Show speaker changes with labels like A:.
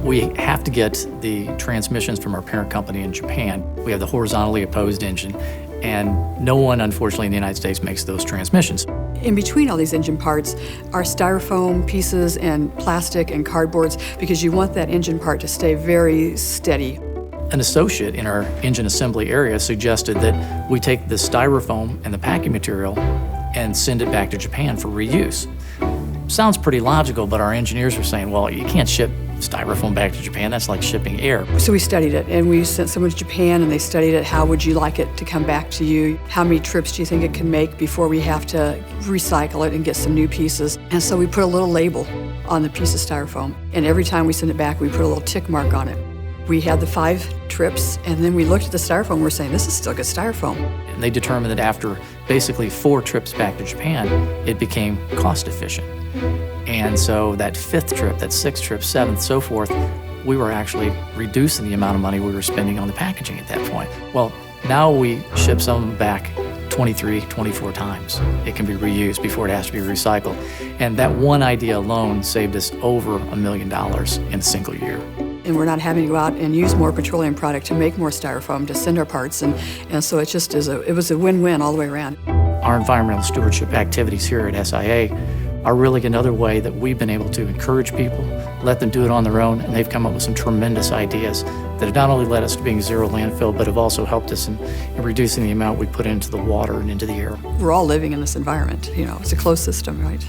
A: We have to get the transmissions from our parent company in Japan. We have the horizontally opposed engine, and no one, unfortunately, in the United States makes those transmissions.
B: In between all these engine parts are styrofoam pieces and plastic and cardboards because you want that engine part to stay very steady.
A: An associate in our engine assembly area suggested that we take the styrofoam and the packing material and send it back to Japan for reuse. Sounds pretty logical, but our engineers were saying, well, you can't ship styrofoam back to Japan. That's like shipping air.
B: So we studied it, and we sent someone to Japan, and they studied it. How would you like it to come back to you? How many trips do you think it can make before we have to recycle it and get some new pieces? And so we put a little label on the piece of styrofoam, and every time we send it back, we put a little tick mark on it. We had the 5 trips, and then we looked at the styrofoam, and we're saying, this is still good styrofoam.
A: And they determined that after basically 4 trips back to Japan, it became cost efficient. And so that 5th trip, that 6th trip, 7th, so forth, we were actually reducing the amount of money we were spending on the packaging at that point. Well, now we ship some back 23, 24 times. It can be reused before it has to be recycled. And that one idea alone saved us over $1 million in a single year.
B: And we're not having to go out and use more petroleum product to make more styrofoam to send our parts. And so it just is it was a win-win all the way around.
A: Our environmental stewardship activities here at SIA are really another way that we've been able to encourage people, let them do it on their own, and they've come up with some tremendous ideas that have not only led us to being zero landfill, but have also helped us in reducing the amount we put into the water and into the air.
B: We're all living in this environment, it's a closed system, right?